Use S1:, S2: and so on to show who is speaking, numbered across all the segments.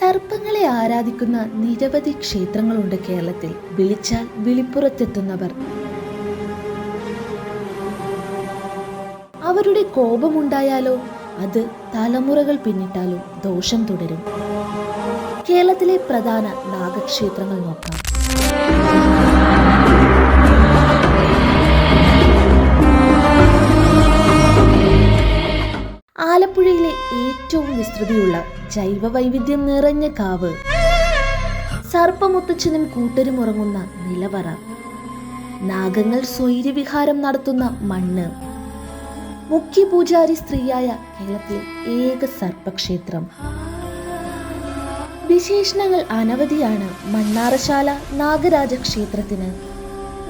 S1: സർപ്പങ്ങളെ ആരാധിക്കുന്ന നിരവധി ക്ഷേത്രങ്ങളുണ്ട് കേരളത്തിൽ. വിളിച്ചാൽ വിളിപ്പുറത്തെത്തുന്നവർ. അവരുടെ കോപമുണ്ടായാലോ അത് തലമുറകൾ പിന്നിട്ടാലും ദോഷം തുടരും. കേരളത്തിലെ പ്രധാന നാഗക്ഷേത്രങ്ങൾ നോക്കാം. ആലപ്പുഴയിലെ ഏറ്റവും വിസ്തൃതിയുള്ള ജൈവ വൈവിധ്യം നിറഞ്ഞ കാവ്, സർപ്പമുത്തച്ഛനും കൂട്ടരും ഉറങ്ങുന്ന നിലവറ, നാഗങ്ങൾ സ്വൈര്യവിഹാരം നടത്തുന്ന മണ്ണ്, മുഖ്യ പൂജാരി സ്ത്രീയായ കേരളത്തിലെ ഏക സർപ്പക്ഷേത്രം. വിശേഷണങ്ങൾ അനവധിയാണ് മണ്ണാറശാല നാഗരാജ ക്ഷേത്രത്തിന്.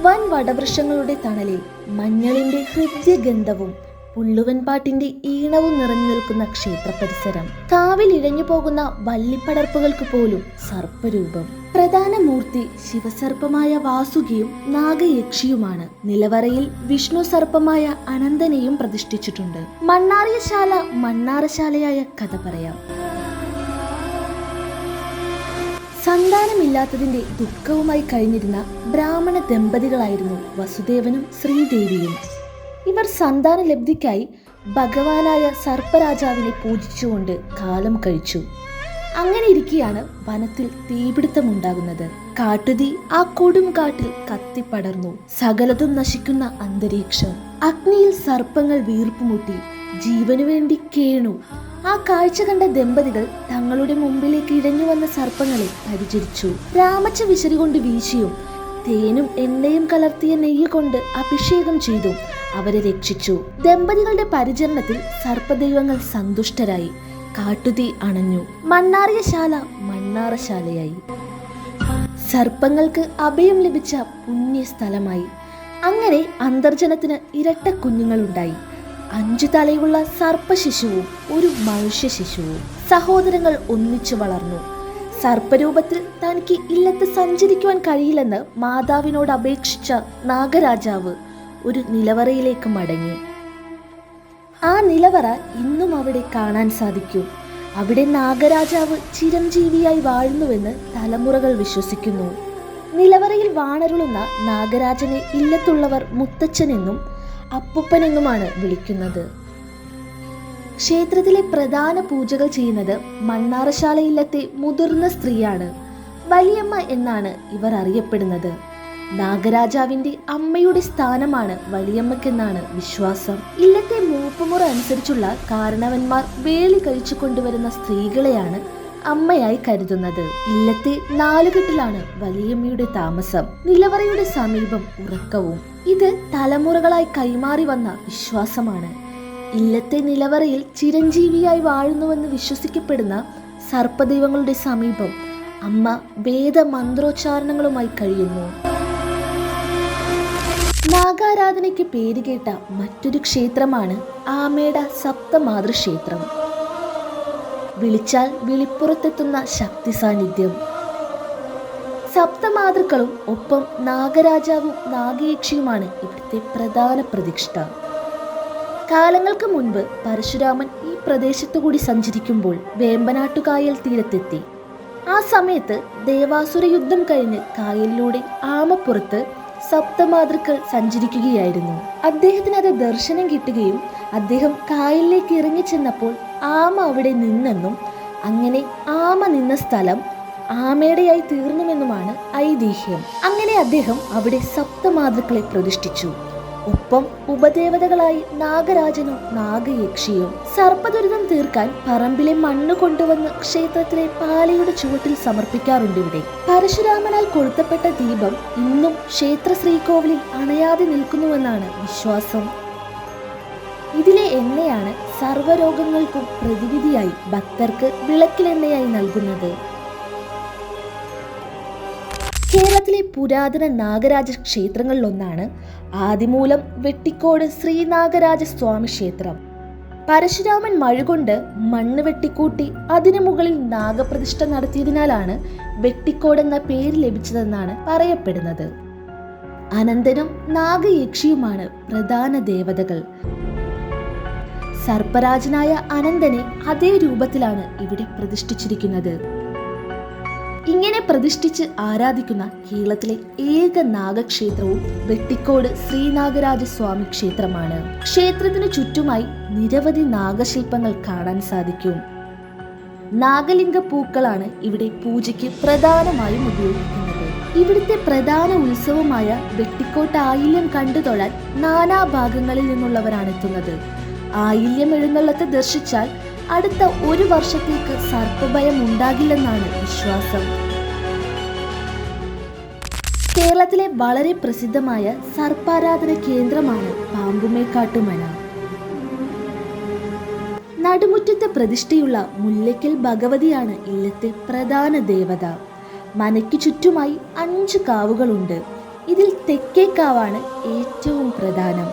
S1: വൻ വടവൃക്ഷങ്ങളുടെ തണലിൽ മഞ്ഞളിന്റെ ഹൃദ്യഗന്ധവും പുള്ളുവൻപാട്ടിന്റെ ഈണവും നിറഞ്ഞു നിൽക്കുന്ന ക്ഷേത്ര പരിസരം. കാവിൽ ഇഴഞ്ഞു പോകുന്ന വള്ളിപ്പടർപ്പുകൾക്ക് പോലും സർപ്പരൂപം. പ്രധാന മൂർത്തി ശിവസർപ്പമായ വാസുകിയും നാഗയക്ഷിയുമാണ്. നിലവറയിൽ വിഷ്ണു സർപ്പമായ അനന്തനെയും പ്രതിഷ്ഠിച്ചിട്ടുണ്ട്. മണ്ണാറിയശാല മണ്ണാറശാലയായ കഥ പറയാം. സന്താനമില്ലാത്തതിന്റെ ദുഃഖവുമായി കഴിഞ്ഞിരുന്ന ബ്രാഹ്മണ ദമ്പതികളായിരുന്നു വസുദേവനും ശ്രീദേവിയും. ഇവർ സന്താന ലബ്ധിക്കായി ഭഗവാനായ സർപ്പരാജാവിനെ പൂജിച്ചുകൊണ്ട് കാലം കഴിച്ചു. അങ്ങനെ ഇരിക്കെയാണ് വനത്തിൽ തീപിടുത്തമുണ്ടാകുന്നത്. കാട്ടുതീ ആ കൊടും കാട്ടിൽ കത്തിപ്പടർന്നു. സകലതും നശിക്കുന്ന അന്തരീക്ഷം. അഗ്നിയിൽ സർപ്പങ്ങൾ വീർപ്പുമുട്ടി ജീവനു വേണ്ടി കേണു. ആ കാഴ്ച കണ്ട ദമ്പതികൾ തങ്ങളുടെ മുമ്പിലേക്ക് ഇഴഞ്ഞു വന്ന സർപ്പങ്ങളെ പരിചരിച്ചു. രാമച്ച വിശരി കൊണ്ട് വീശിയും തേനും എണ്ണയും കലർത്തിയ നെയ്യ് കൊണ്ട് അഭിഷേകം ചെയ്തു അവരെ രക്ഷിച്ചു. ദമ്പതികളുടെ പരിചരണത്തിൽ സർപ്പദൈവങ്ങൾ സന്തുഷ്ടരായി. കാട്ടുതീ അണഞ്ഞു. മണ്ണാറിയശാല മണ്ണാറശാലയായി. സർപ്പങ്ങൾക്ക് അഭയം ലഭിച്ച പുണ്യസ്ഥലമായി. അങ്ങനെ അന്തർജനത്തിന് ഇരട്ട കുഞ്ഞുങ്ങളുണ്ടായി. 5 തലയുള്ള സർപ്പശിശുവും ഒരു മനുഷ്യ ശിശുവും. സഹോദരങ്ങൾ ഒന്നിച്ചു വളർന്നു. സർപ്പരൂപത്തിൽ തനിക്ക് ഇല്ലത്ത് സഞ്ചരിക്കുവാൻ കഴിയില്ലെന്ന് മാതാവിനോട് അപേക്ഷിച്ച നാഗരാജാവ് ഒരു നിലവറയിലേക്ക് മടങ്ങി. ആ നിലവറ ഇന്നും അവിടെ കാണാൻ സാധിക്കും. അവിടെ നാഗരാജാവ് ചിരഞ്ജീവിയായി വാഴുന്നുവെന്ന് തലമുറകൾ വിശ്വസിക്കുന്നു. നിലവറയിൽ വാണരുളുന്ന നാഗരാജനെ ഇല്ലത്തുള്ളവർ മുത്തച്ഛനെന്നും അപ്പുപ്പനെന്നുമാണ് വിളിക്കുന്നത്. ക്ഷേത്രത്തിലെ പ്രധാന പൂജകൾ ചെയ്യുന്നത് മണ്ണാറശാല ഇല്ലത്തെ മുതിർന്ന സ്ത്രീയാണ്. വലിയമ്മ എന്നാണ് ഇവർ അറിയപ്പെടുന്നത്. നാഗരാജാവിന്റെ അമ്മയുടെ സ്ഥാനമാണ് വലിയമ്മക്കെന്നാണ് വിശ്വാസം. ഇല്ലത്തെ മൂപ്പുമുറ അനുസരിച്ചുള്ള കാരണവന്മാർ വേളി കഴിച്ചു കൊണ്ടുവരുന്ന സ്ത്രീകളെയാണ് അമ്മയായി കരുതുന്നത്. ഇല്ലത്തെ 4 കെട്ടിലാണ് വലിയമ്മയുടെ താമസം. നിലവറയുടെ സമീപം ഉറക്കവും. ഇത് തലമുറകളായി കൈമാറി വന്ന വിശ്വാസമാണ്. ഇല്ലത്തെ നിലവറയിൽ ചിരഞ്ജീവിയായി വാഴുന്നുവെന്ന് വിശ്വസിക്കപ്പെടുന്ന സർപ്പദൈവങ്ങളുടെ സമീപം അമ്മ വേദമന്ത്രോച്ചാരണങ്ങളുമായി കഴിയുന്നു. നാഗാരാധനയ്ക്ക് പേരുകേട്ട മറ്റൊരു ക്ഷേത്രമാണ് ആമേട സപ്തമാതൃക്ഷേത്രം. വിളിച്ചാൽ വിളിപ്പുറത്തെത്തുന്ന ശക്തി സാന്നിധ്യം. സപ്തമാതൃക്കളും ഒപ്പം നാഗരാജാവും നാഗയക്ഷിയുമാണ് ഇവിടുത്തെ പ്രധാന പ്രതിഷ്ഠ. കാലങ്ങൾക്ക് മുൻപ് പരശുരാമൻ ഈ പ്രദേശത്തു കൂടി സഞ്ചരിക്കുമ്പോൾ വേമ്പനാട്ടുകായൽ തീരത്തെത്തി. ആ സമയത്ത് ദേവാസുര യുദ്ധം കഴിഞ്ഞ് കായലിലൂടെ ആമപ്പുറത്ത് സപ്തമാതൃക്കൾ സഞ്ചരിക്കുകയായിരുന്നു. അദ്ദേഹത്തിന് അത് ദർശനം കിട്ടുകയും അദ്ദേഹം കായലിലേക്ക് ഇറങ്ങിച്ചെന്നപ്പോൾ ആമ അവിടെ നിന്നെന്നും അങ്ങനെ ആമ നിന്ന സ്ഥലം ആമേടയായി തീർന്നുമെന്നുമാണ് ഐതിഹ്യം. അങ്ങനെ അദ്ദേഹം അവിടെ സപ്തമാതൃക്കളെ പ്രതിഷ്ഠിച്ചു. ഒപ്പം ഉപദേവതകളായി നാഗരാജനും നാഗയക്ഷിയും. സർപ്പദുരിതം തീർക്കാൻ പറമ്പിലെ മണ്ണ് കൊണ്ടുവന്ന് ക്ഷേത്രത്തിലെ പാലയുടെ ചുവട്ടിൽ സമർപ്പിക്കാറുണ്ട്. ഇവിടെ പരശുരാമനാൽ കൊളുത്തപ്പെട്ട ദീപം ഇന്നും ക്ഷേത്ര ശ്രീകോവിലിൽ അണയാതെ നിൽക്കുന്നുവെന്നാണ് വിശ്വാസം. ഇതിലെ എണ്ണയാണ് സർവ്വരോഗങ്ങൾക്കും പ്രതിവിധിയായി ഭക്തർക്ക് വിളക്കിലെണ്ണയായി നൽകുന്നത്. കേരളത്തിലെ പുരാതന നാഗരാജ ക്ഷേത്രങ്ങളിലൊന്നാണ് ആദിമൂലം വെട്ടിക്കോട് ശ്രീനാഗരാജ സ്വാമി ക്ഷേത്രം. പരശുരാമൻ മഴുകൊണ്ട് മണ്ണ് വെട്ടിക്കൂട്ടി അതിനു മുകളിൽ നാഗപ്രതിഷ്ഠ നടത്തിയതിനാലാണ് വെട്ടിക്കോട് എന്ന പേര് ലഭിച്ചതെന്നാണ് പറയപ്പെടുന്നത്. അനന്തനും നാഗയക്ഷിയുമാണ് പ്രധാന ദേവതകൾ. സർപ്പരാജനായ അനന്തനെ അതേ രൂപത്തിലാണ് ഇവിടെ പ്രതിഷ്ഠിച്ചിരിക്കുന്നത്. ഇങ്ങനെ പ്രതിഷ്ഠിച്ച് ആരാധിക്കുന്ന കേരളത്തിലെ ഏക നാഗക്ഷേത്രവും വെട്ടിക്കോട് ശ്രീനാഗരാജസ്വാമി ക്ഷേത്രമാണ്. ക്ഷേത്രത്തിനു ചുറ്റുമായി നിരവധി നാഗശില്പങ്ങൾ കാണാൻ സാധിക്കും. നാഗലിംഗ പൂക്കളാണ് ഇവിടെ പൂജയ്ക്ക് പ്രധാനമായും ഉപയോഗിക്കുന്നത്. ഇവിടുത്തെ പ്രധാന ഉത്സവമായ വെട്ടിക്കോട്ട് ആയില്യം കണ്ടു തൊഴാൻ നാനാഭാഗങ്ങളിൽ നിന്നുള്ളവരാണ് എത്തുന്നത്. ആയില്യം എഴുന്നള്ളത്ത് ദർശിച്ചാൽ അടുത്ത 1 വർഷത്തേക്ക് സർപ്പഭയം ഉണ്ടാകില്ലെന്നാണ് വിശ്വാസം. കേരളത്തിലെ വളരെ പ്രസിദ്ധമായ സർപ്പാരാധന കേന്ദ്രമാണ് പാമ്പുമേക്കാട്ടുമന. നടുമുറ്റത്ത് പ്രതിഷ്ഠയുള്ള മുല്ലയ്ക്കൽ ഭഗവതിയാണ് ഇല്ലത്തെ പ്രധാന ദേവത. മനയ്ക്ക് ചുറ്റുമായി 5 കാവുകളുണ്ട്. ഇതിൽ തെക്കേക്കാവാണ് ഏറ്റവും പ്രധാനം.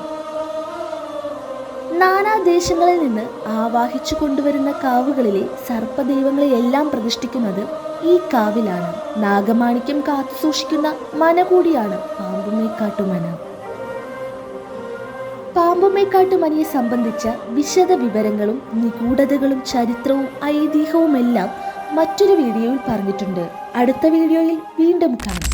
S1: നാനാദേശങ്ങളിൽ നിന്ന് ആവാഹിച്ചു കൊണ്ടുവരുന്ന കാവുകളിലെ സർപ്പദൈവങ്ങളെയെല്ലാം പ്രതിഷ്ഠിക്കുന്നത് ഈ കാവിലാണ്. നാഗമാണിക്യം കാത്തുസൂക്ഷിക്കുന്ന മന കൂടിയാണ് പാമ്പുമേക്കാട്ടുമന. പാമ്പുമേക്കാട്ടുമനയെ സംബന്ധിച്ച വിശദ വിവരങ്ങളും നിഗൂഢതകളും ചരിത്രവും ഐതിഹ്യവുമെല്ലാം മറ്റൊരു വീഡിയോയിൽ പറഞ്ഞിട്ടുണ്ട്. അടുത്ത വീഡിയോയിൽ വീണ്ടും കാണാം.